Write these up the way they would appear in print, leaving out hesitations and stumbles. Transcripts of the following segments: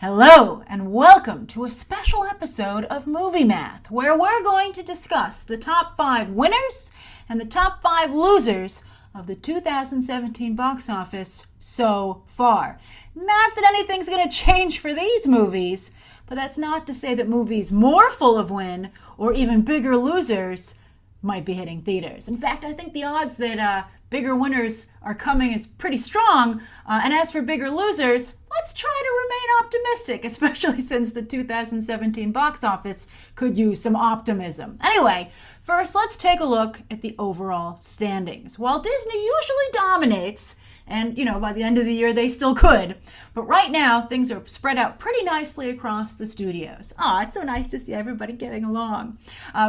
Hello and welcome to a special episode of Movie Math, where we're going to discuss the top 5 winners and the top 5 losers of the 2017 box office so far. Not that anything's going to change for these movies, but that's not to say that movies more full of win or even bigger losers might be hitting theaters. In fact, I think the odds that bigger winners are coming is pretty strong. And as for bigger losers, let's try to remain optimistic, especially since the 2017 box office could use some optimism. Anyway, first let's take a look at the overall standings. While Disney usually dominates, and by the end of the year they still could, but right now things are spread out pretty nicely across the studios. It's so nice to see everybody getting along,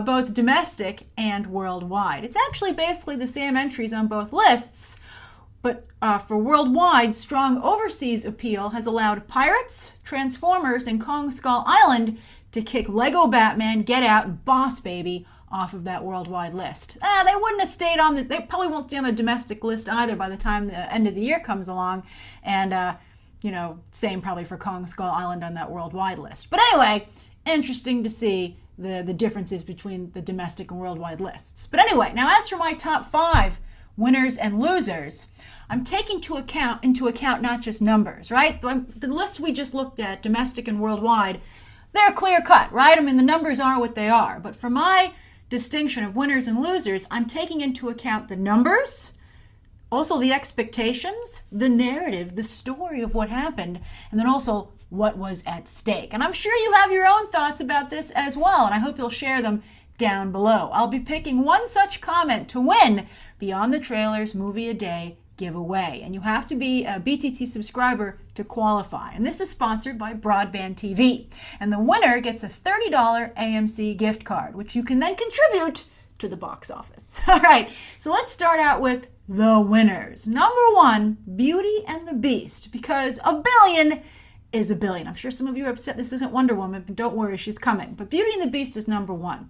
both domestic and worldwide. It's actually basically the same entries on both lists, but for worldwide, strong overseas appeal has allowed Pirates, Transformers, and Kong Skull Island to kick Lego Batman, Get Out, and Boss Baby off of that worldwide list. They wouldn't have stayed on they probably won't stay on the domestic list either by the time the end of the year comes along. And, same probably for Kong Skull Island on that worldwide list. But anyway, interesting to see the differences between the domestic and worldwide lists. But anyway, now as for my top 5 winners and losers, I'm taking into account not just numbers, right? The lists we just looked at, domestic and worldwide, they're clear cut, right? I mean, the numbers are what they are. But for my distinction of winners and losers, I'm taking into account the numbers, also the expectations, the narrative, the story of what happened, and then also what was at stake. And I'm sure you have your own thoughts about this as well, and I hope you'll share them down below. I'll be picking one such comment to win Beyond the Trailers Movie a Day giveaway, and you have to be a BTT subscriber to qualify. And this is sponsored by Broadband TV, and the winner gets a $30 AMC gift card, which you can then contribute to the box office. All right, so let's start out with the winners. Number 1, Beauty and the Beast, because $1 billion is $1 billion. I'm sure some of you are upset this isn't Wonder Woman, but don't worry, she's coming. But Beauty and the Beast is number 1.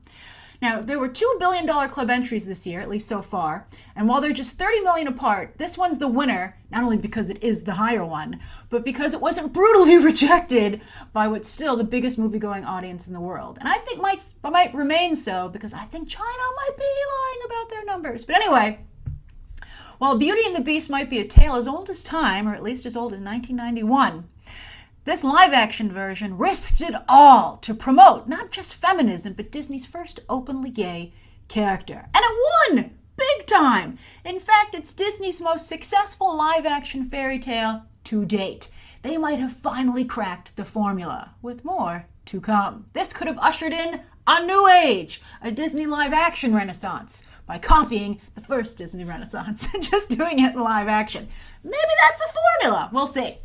Now, there were 2 $1 billion club entries this year, at least so far, and while they're just 30 million apart, this one's the winner, not only because it is the higher one, but because it wasn't brutally rejected by what's still the biggest movie-going audience in the world. And I think might remain so, because I think China might be lying about their numbers. But anyway, while Beauty and the Beast might be a tale as old as time, or at least as old as 1991, this live-action version risked it all to promote not just feminism, but Disney's first openly gay character. And it won big time! In fact, it's Disney's most successful live-action fairy tale to date. They might have finally cracked the formula, with more to come. This could have ushered in a new age, a Disney live-action renaissance, by copying the first Disney Renaissance and just doing it in live action. Maybe that's the formula. We'll see.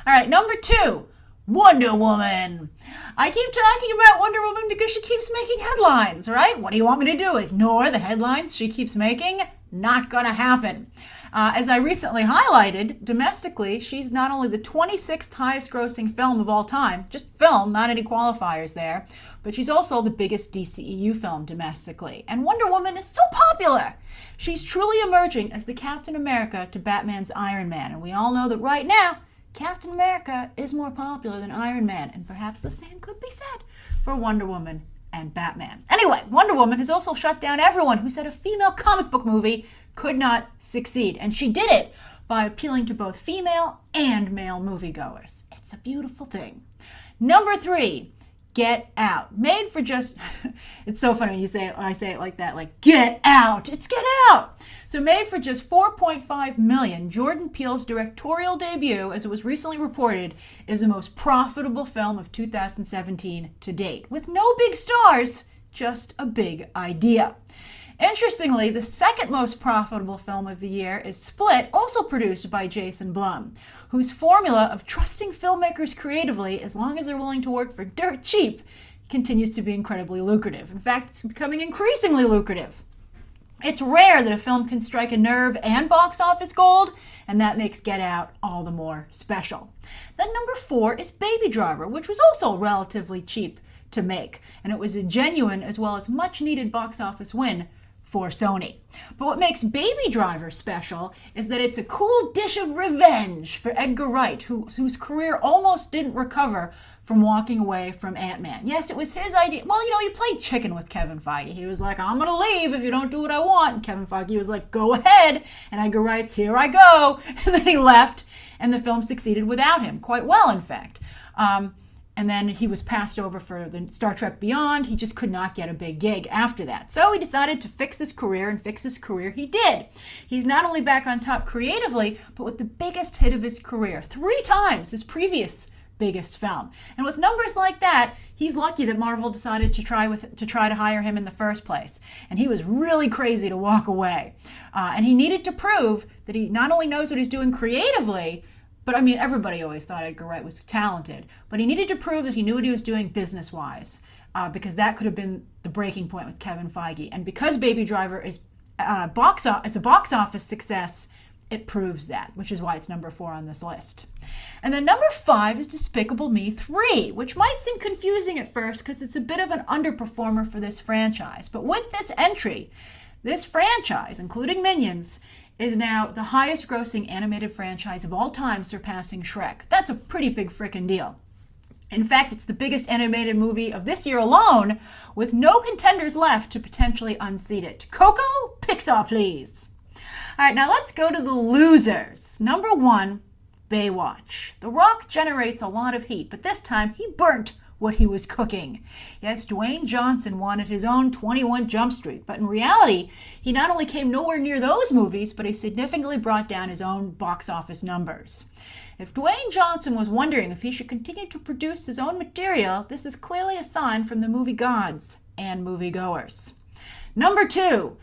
All right, number 2, Wonder Woman. I keep talking about Wonder Woman because she keeps making headlines, right? What do you want me to do? Ignore the headlines she keeps making? Not gonna happen. As I recently highlighted, domestically, she's not only the 26th highest grossing film of all time, just film, not any qualifiers there, but she's also the biggest DCEU film domestically. And Wonder Woman is so popular. She's truly emerging as the Captain America to Batman's Iron Man. And we all know that right now, Captain America is more popular than Iron Man, and perhaps the same could be said for Wonder Woman and Batman. Anyway, Wonder Woman has also shut down everyone who said a female comic book movie could not succeed, and she did it by appealing to both female and male moviegoers. It's a beautiful thing. Number 3, Get Out. Made for just, it's so funny when I say it like that, like, Get Out, it's Get Out. So made for just $4.5 million, Jordan Peele's directorial debut, as it was recently reported, is the most profitable film of 2017 to date, with no big stars, just a big idea. Interestingly, the second most profitable film of the year is Split, also produced by Jason Blum, whose formula of trusting filmmakers creatively as long as they're willing to work for dirt cheap continues to be incredibly lucrative. In fact, it's becoming increasingly lucrative. It's rare that a film can strike a nerve and box office gold, and that makes Get Out all the more special. Then number 4 is Baby Driver, which was also relatively cheap to make, and it was a genuine as well as much needed box office win for Sony. But what makes Baby Driver special is that it's a cool dish of revenge for Edgar Wright, whose career almost didn't recover from walking away from Ant-Man. Yes, it was his idea. Well, he played chicken with Kevin Feige. He was like, I'm going to leave if you don't do what I want. And Kevin Feige was like, go ahead. And Edgar Wright's, here I go. And then he left, and the film succeeded without him, quite well, in fact. And then he was passed over for the Star Trek Beyond. He just could not get a big gig after that. So he decided to fix his career, and fix his career he did. He's not only back on top creatively, but with the biggest hit of his career, 3 times his previous biggest film. And with numbers like that, he's lucky that Marvel decided to try to hire him in the first place. And he was really crazy to walk away. And he needed to prove that he not only knows what he's doing creatively, but I mean, everybody always thought Edgar Wright was talented, but he needed to prove that he knew what he was doing business-wise, because that could have been the breaking point with Kevin Feige. And because Baby Driver is a box office success, it proves that, which is why it's number 4 on this list. And then number 5 is Despicable Me 3, which might seem confusing at first because it's a bit of an underperformer for this franchise. But with this entry, this franchise, including Minions, is now the highest grossing animated franchise of all time, surpassing Shrek. That's a pretty big frickin' deal. In fact, it's the biggest animated movie of this year alone, with no contenders left to potentially unseat it. Coco, Pixar, please. All right, now let's go to the losers. Number 1, Baywatch. The Rock generates a lot of heat, but this time he burnt what he was cooking. Yes, Dwayne Johnson wanted his own 21 Jump Street, but in reality, he not only came nowhere near those movies, but he significantly brought down his own box office numbers. If Dwayne Johnson was wondering if he should continue to produce his own material, this is clearly a sign from the movie gods and moviegoers. Number 2,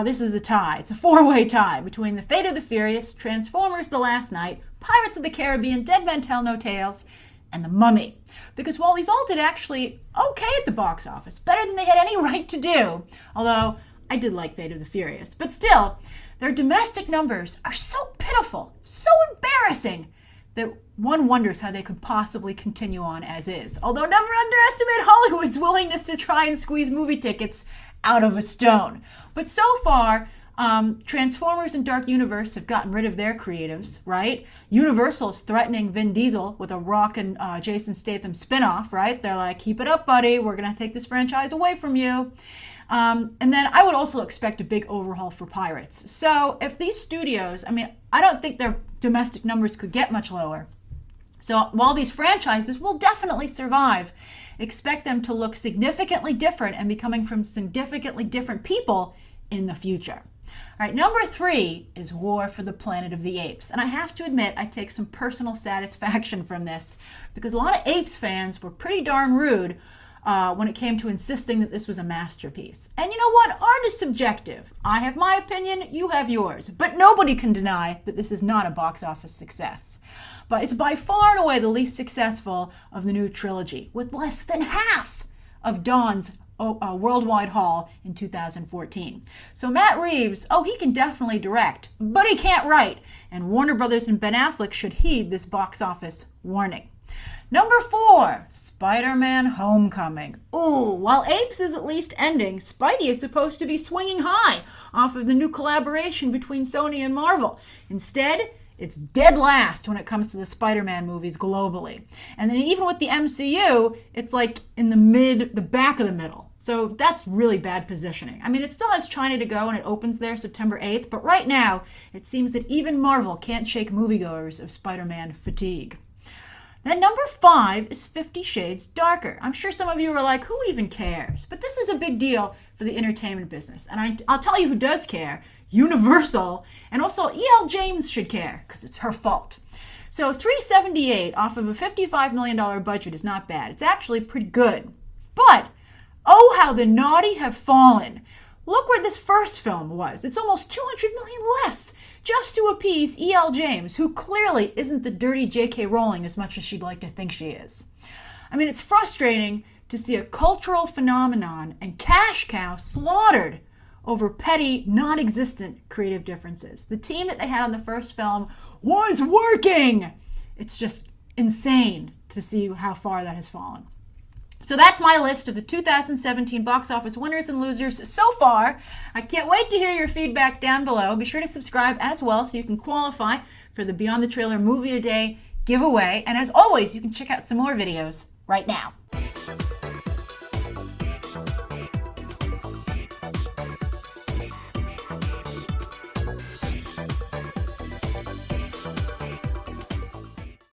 this is a tie. It's a 4-way tie between The Fate of the Furious, Transformers: The Last Knight, Pirates of the Caribbean, Dead Men Tell No Tales, and The Mummy. Because while these all did actually okay at the box office, better than they had any right to do, although I did like Fate of the Furious, but still, their domestic numbers are so pitiful, so embarrassing, that one wonders how they could possibly continue on as is. Although never underestimate Hollywood's willingness to try and squeeze movie tickets out of a stone. But so far, Transformers and Dark Universe have gotten rid of their creatives, right? Universal's threatening Vin Diesel with a Rock and Jason Statham spinoff, right? They're like, keep it up, buddy. We're going to take this franchise away from you. And then I would also expect a big overhaul for Pirates. So if these studios, I don't think their domestic numbers could get much lower. So while these franchises will definitely survive, expect them to look significantly different and be coming from significantly different people in the future. All right, number 3 is War for the Planet of the Apes. And I have to admit, I take some personal satisfaction from this because a lot of Apes fans were pretty darn rude when it came to insisting that this was a masterpiece. And you know what? Art is subjective. I have my opinion, you have yours. But nobody can deny that this is not a box office success. But it's by far and away the least successful of the new trilogy, with less than half of Dawn's worldwide haul in 2014. So Matt Reeves, he can definitely direct, but he can't write. And Warner Brothers and Ben Affleck should heed this box office warning. Number 4, Spider-Man Homecoming. Ooh, while Apes is at least ending, Spidey is supposed to be swinging high off of the new collaboration between Sony and Marvel. Instead, it's dead last when it comes to the Spider-Man movies globally. And then even with the MCU, it's like in the back of the middle. So that's really bad positioning. It still has China to go and it opens there September 8th, but right now, it seems that even Marvel can't shake moviegoers of Spider-Man fatigue. Then number 5 is 50 Shades Darker. I'm sure some of you are like, who even cares? But this is a big deal for the entertainment business. And I'll tell you who does care. Universal, and also E.L. James should care, because it's her fault. So $378 off of a $55 million budget is not bad. It's actually pretty good. But, oh how the naughty have fallen. Look where this first film was. It's almost $200 million less, just to appease E.L. James, who clearly isn't the dirty J.K. Rowling as much as she'd like to think she is. It's frustrating to see a cultural phenomenon and cash cow slaughtered over petty, non-existent creative differences. The team that they had on the first film was working! It's just insane to see how far that has fallen. So that's my list of the 2017 box office winners and losers so far. I can't wait to hear your feedback down below. Be sure to subscribe as well so you can qualify for the Beyond the Trailer Movie a Day giveaway. And as always, you can check out some more videos right now.